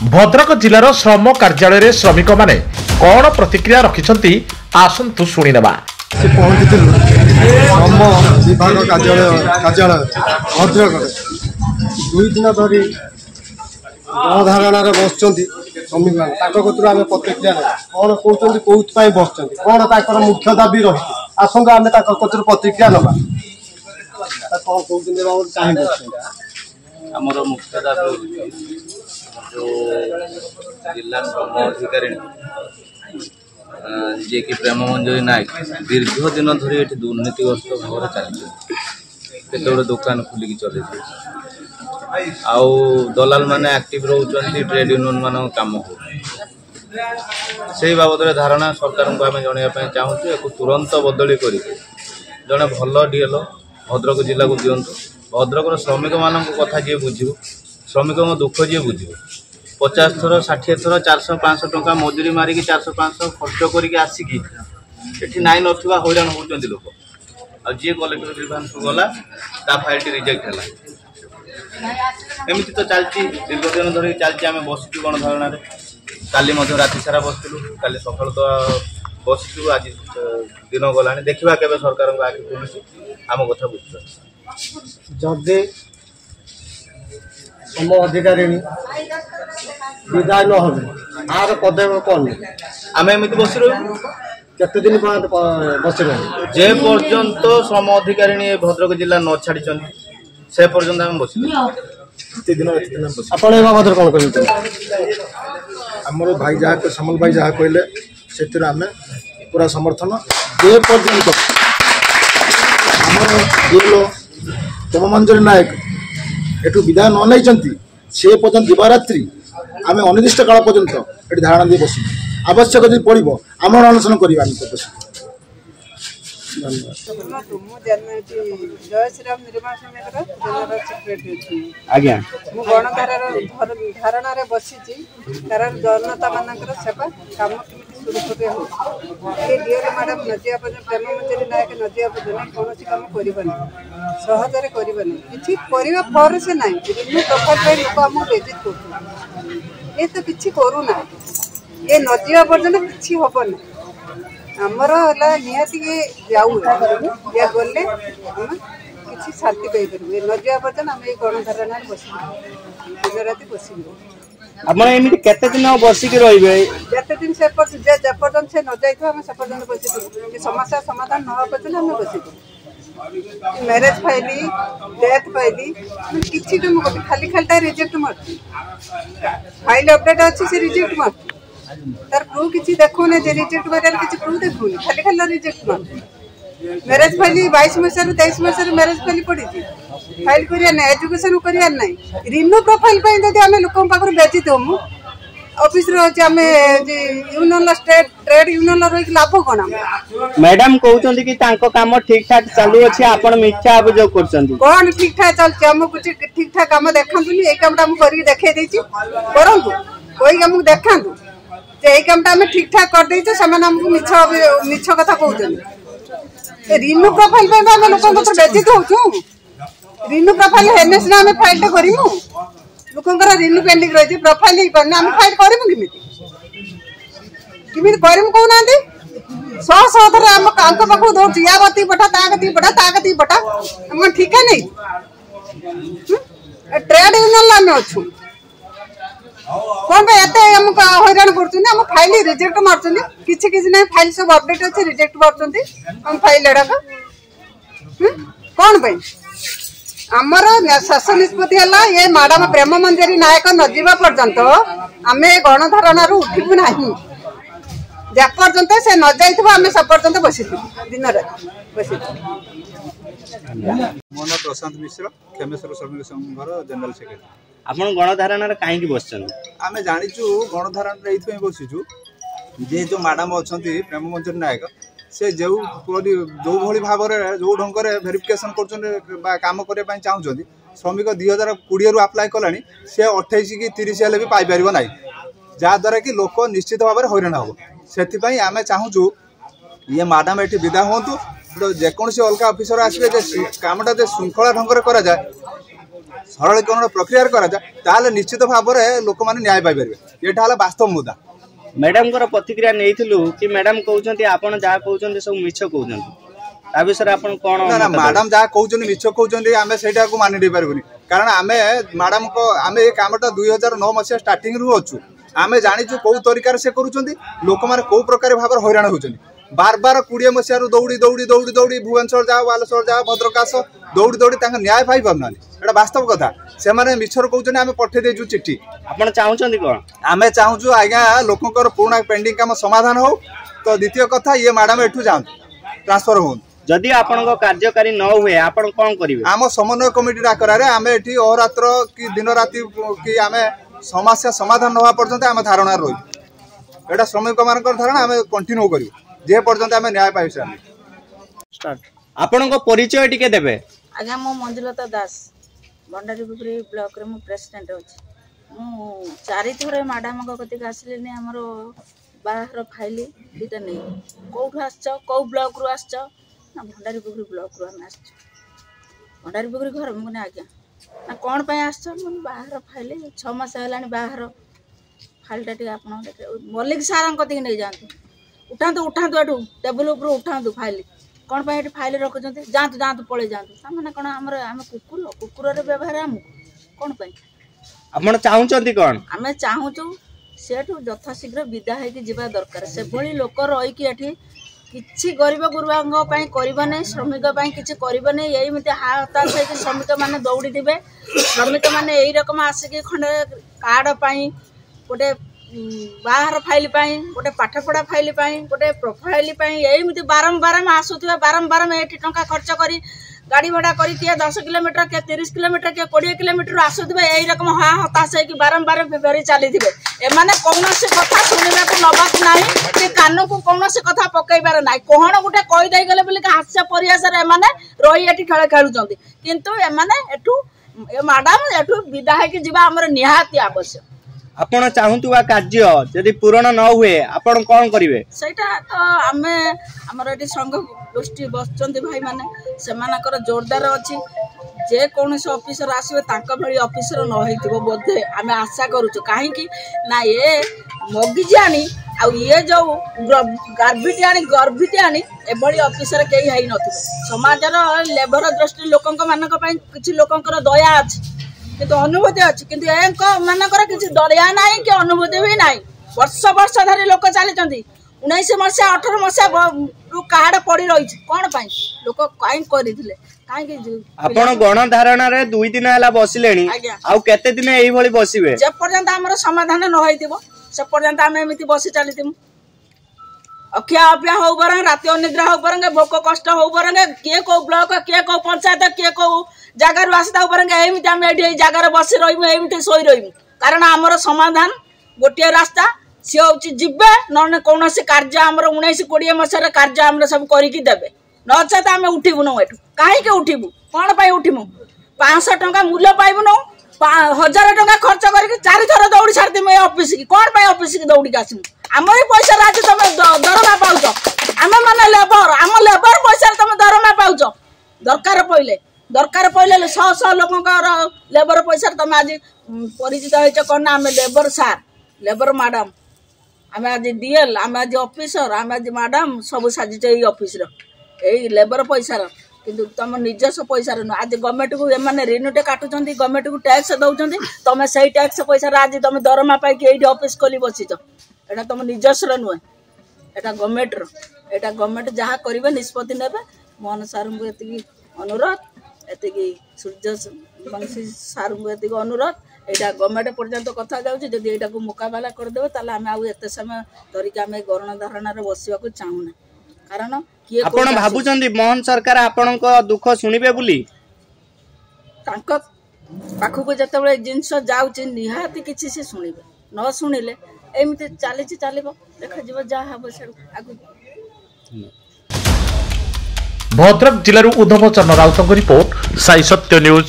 भद्रक जिलार श्रम कार्यालय श्रमिक माने कौन प्रतिक्रिया रखिछंती आसंतु सुनी नेबा। से पहुंचीलु श्रम विभाग कार्यालय भद्रक 2 दिन धरी गणधारण बस श्रमिक कतु आम प्रतिक्रिया कौन कहते कौन बस कौन तर मुख्य दाबी रही आसंग आम कतु प्रतिक्रिया नवा कौन कहते चाहिए आमर मुख्य दाबी जो जिला श्रम अधिकारी जी कि प्रेम मंजरी नायक दीर्घ दिन धरी ये दुर्नीतिग्रस्त भाव चलते दुकान खोलिकी चले आउ दलाल माने एक्टिव रोचंती ट्रेड यूनियन मान काम हो से बाबद धारणा सरकार को आम जनवाई चाहूँ एक तुरंत बदली कर जड़े भल डीएल भद्रक जिला को दिंतु भद्रक श्रमिक मान कथा जी बुझे श्रमिक दुख जी बुझे 50 थर 60 थर 400-500 टंका मजूरी मारिकी 400-500 खर्च करके आसिकी नाई ना हईराण होती लोक आ जी कलेक्टर ग्रीवांस को गला फाइल रिजेक्ट है एमती तो चलती दीर्घ दिन धरिक चलती आम बसचु गणधारण काली राति सारा बसलु काली सका तो बसचु आज दिन गला देखा के सरकार को आगे खुलुची आम कथा बुझ जदि श्रम अधिकारी विदाय न हो आर पदक्षेप कौन आम एमती बस रही केते दिन बस रही जे पर्यंत श्रम अधिकारी भद्रक जिला न छाड़ी से पर्यंत आम बस आपण बाबद कौन कह आमर भाई जहाँ समल भाई जहाँ कहले से आम पूरा समर्थन जे पर्यंत आमर प्रेम मंजरी नायक एठू विदाय न नहीं से पर्यंत दिवारात्रि आम अनिर्दिष्ट काल पर्यंत ये धारणा दे बस आवश्यक जब पड़ो आम अनशन करवा आज्ञा गणधारण बसी कारण जनता मान सेवा कम सुरक्षित हो डीएल मैडम नजिया प्रेम मंजरी नायक नजिया पर्यटन कौन कम करवानी सहजरे करवानी कि पर से ना रिन्यू प्रोफाइल लोक आम बेजित कर ये तो किसी करूना ये नजिया पर्यटन कि हेन आमर निहाती जाऊ या गले किसी शांति पाइपर ये नजिया पर्यटन आम ये गणधारण बस दिन राति बस आपण एमती केते दिन बसिक रहिबे जेते दिन से पर्यटन से न जाइतो हम से पर्यटन बसितो समस्या समाधान न हो पर्यटन हम बसितो मैरिज फाइली डेथ फाइली किछि तो मो खाली खालटा रिजेक्ट मारती फाइल अपडेट अछि से रिजेक्ट मारती तार प्रूफ किछि देखो ने जे रिजेक्ट मारल किछि प्रूफ देखो खाली खाली रिजेक्ट मारती मैरिज फाइली 22 महीना 23 महीना मैरिज फाइली पड़ी थी फाइल करिया ना एजुकेशन करिया ना रिन्यू प्रोफाइल पे जदि आमे लोकन पाखर बेचित हम ऑफिस रे अछि आमे जे यूनियन स्टेट ट्रेड यूनियन रही लाभ कोन मैडम कहउछन्ती कि तांको काम ठीक ठाक चालू अछि आपण मिथ्या अभियोग करछन्ती कोन ठीक ठाक चलछि हम कुछ ठीक ठाक काम देखंतुनी ए कामटा हम करी देखे देछि करंतु कोई काम देखंतु जे ए कामटा हम ठीक ठाक कर देछि समान हमको मिछ कथा कहउछन्ती रिन्यू प्रोफाइल पे हम लोकन पाखर बेचित होछु रिन्यू प्रोफाइल हेने सिना हम फाइल करिमु लोकंकर रिन्यू पेंडिंग रही प्रोफाइल ही करना हम फाइल करिमु किमिति करिमु कहउनांती 100 थर हम कांको पाखु दौड़ या गति पठा ता गति पठा हम ठीक है नहीं ट्रेड यूनियन लामे अछु कोन पे एते हम हैरान करछुनी हम फाइल रिजेक्ट मारछुनी किछि नै फाइल सब अपडेट अछि रिजेक्ट मारछुनी हम फाइल एडा कोन पे आमर शासन निष्पत्ति है ये मैडम प्रेम मंजरी नायक नजीवा पर्यंत आम गणधारण उठबू ना पर्यंत से न जाइए आम से पर्यंत बसी दिन रात बसी मो नाम प्रशांत मिश्र खेमेश्वर श्रमिक संघर जनरल सेक्रेटरी आपण गणधारण कहीं बसन आम जाचु गणधारण ये बसीचु जे जो मैडम अच्छा प्रेम मंजरी नायक से जो भाई भाव जो ढंग से भेरिफिकेशन कर काम करने चाहूँगी श्रमिक 2020 आप्लाय कला सी 28 कि 30 हेल्ले भी पाइपर ना जहाद्वारा कि लोक निश्चित भाव में हईराण हम से आम चाहूँ ये मैडम ये विदा हूँ तो जेकोसी अलग अफिसर आसवे कमटा जो श्रृंखला ढंग से करा जाए ସରଳୀକରଣ ପ୍ରକ୍ରିୟାରେ କରାଯାଏ ତାହେଲେ ନିଶ୍ଚିତ ଭାବରେ ଲୋକମାନେ ନ୍ୟାୟ ପାଇପାରିବେ। ଏଇଟା ହେଲା ବାସ୍ତବ ମୁଦ୍ଦା। ମ୍ୟାଡାମଙ୍କର ପ୍ରତିକ୍ରିୟା ନେଇଥିଲୁ କି ମ୍ୟାଡାମ କହୁଛନ୍ତି ଆପଣ ଯାହା କହୁଛନ୍ତି ସବୁ ମିଛ କହୁଛନ୍ତି, ତା ବିଷୟରେ ଆପଣ କଣ? ନା ମ୍ୟାଡାମ ଯାହା କହୁଛନ୍ତି ମିଛ କହୁଛନ୍ତି, ଆମେ ସେଇଟାକୁ ମାନି ନେଇ ପାରିବୁନି। କାରଣ ଆମେ ମ୍ୟାଡାମଙ୍କ ଆମେ ଏ କାମଟା 2009 ମସିହା ଷ୍ଟାର୍ଟିଂରୁ ଅଛୁ। ଆମେ ଜାଣିଛୁ କୋଉ ତରିକାରେ ସେ କରୁଛନ୍ତି, ଲୋକମାନେ କୋଉ ପ୍ରକାର ଭାବରେ ହଇରାଣ ହେଉଛନ୍ତି। ବାର 20 ମସିହାରୁ ଦୌଡ଼ି ଦୌଡ଼ି ଦୌଡ଼ି ଦୌଡ଼ି ଭୁବନେଶ୍ୱର ଯାଅ, ବାଲେଶ୍ୱର ଯାଅ, ଭଦ୍ରକ ଆସ, ଦୌଡ଼ି ଦୌଡ଼ି ତାଙ୍କ ନ୍ୟାୟ ପାଇପାରୁନାହାନ୍ତି। ଏଇଟା ବାସ୍ତବ କଥା। ସେମାନେ ମିଛରେ କହୁଛନ୍ତି ଆମେ ପଠେଇ ଦେଇଛୁ ଚିଠି। ଆପଣ ଚାହୁଁଛନ୍ତି କଣ? ଆମେ ଚାହୁଁଛୁ ଆଜ୍ଞା ଲୋକଙ୍କର ପୁରୁଣା ପେଣ୍ଡିଂ କାମ ସମାଧାନ ହଉ। ତ ଦ୍ୱିତୀୟ କଥା ଇଏ ମ୍ୟାଡାମ ଏଠୁ ଯାଆନ୍ତୁ, ଟ୍ରାନ୍ସଫର ହୁଅନ୍ତୁ। ଯଦି ଆପଣଙ୍କ କାର୍ଯ୍ୟକାରୀ ନ ହୁଏ ଆପଣ କଣ କରିବେ? ଆମ ସମନ୍ୱୟ କମିଟି ଡାକରାରେ ଆମେ ଏଠି ଅହରାତ୍ର କି ଦିନ ରାତି କି ଆମେ ସମସ୍ୟା ସମାଧାନ ହେବା ପର୍ଯ୍ୟନ୍ତ ଆମେ ଧାରଣାରେ ରହିବୁ। ଏଇଟା ଶ୍ରମିକମାନଙ୍କର ଧାରଣା, ଆମେ କଣ୍ଟିନ୍ୟୁ କରିବୁ ଯେ ପର୍ଯ୍ୟନ୍ତ ଆମେ ନ୍ୟାୟ ପାଇସାରିବୁ। ଆପଣଙ୍କ ପରିଚୟ ଟିକେ ଦେବେ? ଆଜ୍ଞା ମୁଁ ମଞ୍ଜୁଲତା ଦାସ, ଭଣ୍ଡାରୀପୋଖରୀ ବ୍ଲକରେ ମୁଁ ପ୍ରେସିଡେଣ୍ଟ ଅଛି। ମୁଁ 4 ଥର ମ୍ୟାଡାମଙ୍କ କତିକି ଆସିଲିନି ଆମର ବାହାର ଫାଇଲ ଦୁଇଟା ନେଇ। କେଉଁଠୁ ଆସିଛ, କେଉଁ ବ୍ଲକରୁ ଆସିଛ? ନା ଭଣ୍ଡାରୀପୋଖରୀ ବ୍ଲକରୁ ଆମେ ଆସିଛୁ। ଭଣ୍ଡାରୀପୋଖରୀ ଘର? ମୁଁ କହିଲି ଆଜ୍ଞା। ନା କ'ଣ ପାଇଁ ଆସିଛ? ମୁଁ ବାହାର ଫାଇଲ 6 ମାସ ହେଲାଣି ବାହାର ଫାଇଲଟା ଟିକେ ଆପଣ ମଲ୍ଲିକ ସାର୍ଙ୍କ କତିକି ନେଇଯାଆନ୍ତୁ। ଉଠାନ୍ତୁ ଏଠୁ ଟେବୁଲ ଉପରୁ ଉଠାନ୍ତୁ ଫାଇଲ। କ'ଣ ପାଇଁ ଏଠି ଫାଇଲ ରଖୁଛନ୍ତି? ଯାଆନ୍ତୁ ପଳେଇ ଯାଆନ୍ତୁ। ତାମାନେ କ'ଣ ଆମେ କୁକୁରର ବ୍ୟବହାର ଆମକୁ କ'ଣ ପାଇଁ? ଆପଣ ଚାହୁଁଛନ୍ତି କ'ଣ? ଆମେ ଚାହୁଁଛୁ ସେଠୁ ଯଥାଶୀଘ୍ର ବିଦା ହେଇକି ଯିବା ଦରକାର। ସେଭଳି ଲୋକ ରହିକି ଏଠି କିଛି ଗରିବ ଗୁରୁବାଙ୍କ ପାଇଁ କରିବନି, ଶ୍ରମିକ ପାଇଁ କିଛି କରିବନି। ଏଇମିତି ହତାଶ ହେଇକି ଶ୍ରମିକମାନେ ଦୌଡ଼ିଥିବେ। ଶ୍ରମିକମାନେ ଏଇ ରକମ ଆସିକି ଖଣ୍ଡେ କାର୍ଡ଼ ପାଇଁ, ଗୋଟେ ବାହାର ଫାଇଲ ପାଇଁ, ଗୋଟେ ପାଠପଢ଼ା ଫାଇଲ ପାଇଁ, ଗୋଟେ ପ୍ରୋଫାଇଲ ପାଇଁ ଏମିତି ବାରମ୍ବାର ଆସୁଥିବେ। ବାରମ୍ବାର ଏଠି ଟଙ୍କା ଖର୍ଚ୍ଚ କରି ଗାଡ଼ି ଭଡ଼ା କରି କିଏ 10 କିଲୋମିଟର, କିଏ 30 କିଲୋମିଟର, କିଏ 20 କିଲୋମିଟର ଆସୁଥିବେ। ଏଇ ରକମ ହତାଶ ହେଇକି ବାରମ୍ବାର ଫେରି ଚାଲିଥିବେ। ଏମାନେ କୌଣସି କଥା ଶୁଣିବାକୁ ନେବାକୁ ନାହିଁ କି କାନକୁ କୌଣସି କଥା ପକେଇବାର ନାହିଁ। କଣ ଗୋଟେ କହିଦେଇଗଲେ ବୋଲି ହାସ୍ୟ ପରିହାସରେ ଏମାନେ ରହି ଏଠି ଖେଳ ଖେଳୁଛନ୍ତି। କିନ୍ତୁ ଏମାନେ ଏଠୁ ମ୍ୟାଡାମ ଏଠୁ ବିଦା ହେଇକି ଯିବା ଆମର ନିହାତି ଆବଶ୍ୟକ। ଆପଣ ଚାହୁଁଥିବା କାର୍ଯ୍ୟ ଯଦି ପୂରଣ ନ ହୁଏ ଆପଣ କଣ କରିବେ? ସେଇଟା ତ ଆମେ ଆମର ଏଠି ସଂଘ ଗୋଷ୍ଠୀ ବସିଛନ୍ତି ଭାଇମାନେ, ସେମାନଙ୍କର ଜୋରଦାର ଅଛି। ଯେକୌଣସି ଅଫିସର ଆସିବେ ତାଙ୍କ ଭଳି ଅଫିସର ନ ହେଇଥିବ ବୋଧେ ଆମେ ଆଶା କରୁଛୁ। କାହିଁକି ନା ଏ ମଗିଜିଆଣି ଆଉ ଇଏ ଯୋଉ ଗର୍ଭିଟିଆଣି ଏଭଳି ଅଫିସର କେହି ହେଇନଥିବେ। ସମାଜର ଲେବର ଦୃଷ୍ଟି ଲୋକଙ୍କ ମାନଙ୍କ ପାଇଁ କିଛି ଲୋକଙ୍କର ଦୟା ଅଛି, କିନ୍ତୁ ଅନୁଭୂତି ଅଛି। କିନ୍ତୁ ଏଙ୍କ ମାନଙ୍କର କିଛି ଦୟା ନାହିଁ କି ଅନୁଭୂତି ବି ନାହିଁ। ବର୍ଷ ଧରି ଲୋକ ଚାଲିଛନ୍ତି। 19 ମସିହା 18 ମସିହା କାର୍ଡ ପଡି ରହିଛି। କ'ଣ ପାଇଁ ଲୋକ କାହିଁକି କରିଥିଲେ? କାହିଁକି ଆପଣ ଗଣଧାରଣାରେ 2 ଦିନ ହେଲା ବସିଲେଣି, ଆଉ କେତେ ଦିନ ଏଇଭଳି ବସିବେ? ଯେ ପର୍ଯ୍ୟନ୍ତ ଆମର ସମାଧାନ ନ ହେଇଥିବ ସେ ପର୍ଯ୍ୟନ୍ତ ଆମେ ଏମିତି ବସି ଚାଲିଥିବୁ। ଅଖିଆ ଅପିଆ ହଉ ବରଂ, ରାତି ଅନିଦ୍ରା ହଉ ବରଂ, ଭୋକ କଷ୍ଟ ହଉ ବରଂ, କିଏ କୋଉ ବ୍ଲକ, କିଏ କୋଉ ପଞ୍ଚାୟତ, କିଏ କୋଉ ଜାଗାରୁ ଆସିଥାଉ ବରଂ, ଏମିତି ଆମେ ଏଠି ଏଇ ଜାଗାରେ ବସି ରହିବୁ, ଏମିତି ଶୋଇ ରହିବୁ। କାରଣ ଆମର ସମାଧାନ ଗୋଟିଏ ରାସ୍ତା, ସିଏ ହଉଛି ଯିବେ। ନହେଲେ କୌଣସି କାର୍ଯ୍ୟ ଆମର 19-20 ମସିହାର କାର୍ଯ୍ୟ ଆମର ସବୁ କରିକି ଦେବେ, ନଚେତ ଆମେ ଉଠିବୁନୁ ଏଠୁ। କାହିଁକି ଉଠିବୁ? କ'ଣ ପାଇଁ ଉଠିବୁ? 500 ଟଙ୍କା ମୂଲ୍ୟ ପାଇବୁନୁ, 1000 ଟଙ୍କା ଖର୍ଚ୍ଚ କରିକି 4 ଥର ଦୌଡ଼ି ଛାଡ଼ିଥିବୁ ଏ ଅଫିସକି। କ'ଣ ପାଇଁ ଅଫିସକି ଦୌଡ଼ିକି ଆସିବୁ? ଆମରି ପଇସାରେ ଆଜି ତମେ ଦରମା ପାଉଛ। ଆମେ ମାନେ ଲେବର, ଆମ ଲେବର ପଇସାରେ ତମେ ଦରମା ପାଉଛ। ଦରକାର ପଇଲେ 100 ଲୋକଙ୍କର ଲେବର ପଇସାରେ ତମେ ଆଜି ପରିଚିତ ହେଇଛ। କ'ଣ ନା ଆମେ ଲେବର ସାର୍, ଲେବର ମ୍ୟାଡାମ, ଆମେ ଆଜି DL, ଆମେ ଆଜି ଅଫିସର, ଆମେ ଆଜି ମ୍ୟାଡାମ ସବୁ ସାଜିଛ ଏଇ ଅଫିସର, ଏଇ ଲେବର ପଇସାର। କିନ୍ତୁ ତମ ନିଜସ୍ୱ ପଇସାରେ ନୁହଁ। ଆଜି ଗଭର୍ଣ୍ଣମେଣ୍ଟକୁ ଏମାନେ ରିନ୍ୟୁଟେ କାଟୁଛନ୍ତି, ଗଭର୍ଣ୍ଣମେଣ୍ଟକୁ ଟ୍ୟାକ୍ସ ଦେଉଛନ୍ତି। ତମେ ସେଇ ଟ୍ୟାକ୍ସ ପଇସାରେ ଆଜି ତମେ ଦରମା ପାଇକି ଏଇଠି ଅଫିସ ଖୋଲି ବସିଛ। ଏଇଟା ତମ ନିଜସ୍ୱର ନୁହେଁ, ଏଇଟା ଗଭର୍ଣ୍ଣମେଣ୍ଟର। ଏଇଟା ଗଭର୍ଣ୍ଣମେଣ୍ଟ ଯାହା କରିବେ ନିଷ୍ପତ୍ତି ନେବେ। ମୋହନ ସାର୍ଙ୍କୁ ଏତିକି ଅନୁରୋଧ, ଏତିକି ସୂର୍ଯ୍ୟବଂଶୀ ସାର୍ଙ୍କୁ ଏତିକି ଅନୁରୋଧ। ଏଇଟା ଗଭର୍ଣ୍ଣମେଣ୍ଟ ପର୍ଯ୍ୟନ୍ତ କଥା ଯାଉଛି। ଯଦି ଏଇଟାକୁ ମୁକାବିଲା କରିଦେବେ ତାହେଲେ ଆମେ ଆଉ ଏତେ ସମୟ ଧରିକି ଆମେ ଗଣଧାରଣାରେ ବସିବାକୁ ଚାହୁଁନା। କାରଣ କିଏ ଆପଣ ଭାବୁଛନ୍ତି ମୋହନ ସରକାର ଆପଣଙ୍କ ଦୁଃଖ ଶୁଣିବେ ବୋଲି? ତାଙ୍କ ପାଖକୁ ଯେତେବେଳେ ଜିନିଷ ଯାଉଛି ନିହାତି କିଛି ସେ ଶୁଣିବେ। ନ ଶୁଣିଲେ ଏମିତି ଚାଲିବ, ଦେଖାଯିବ ଯାହା ହବ ସେଠୁ ଆଗକୁ। ଭଦ୍ରକ ଜିଲ୍ଲାରୁ ଉଦ୍ଧବ ଚରଣ ରାଉତଙ୍କ ରିପୋର୍ଟ, ସାଇ ସତ୍ୟ ନ୍ୟୁଜ।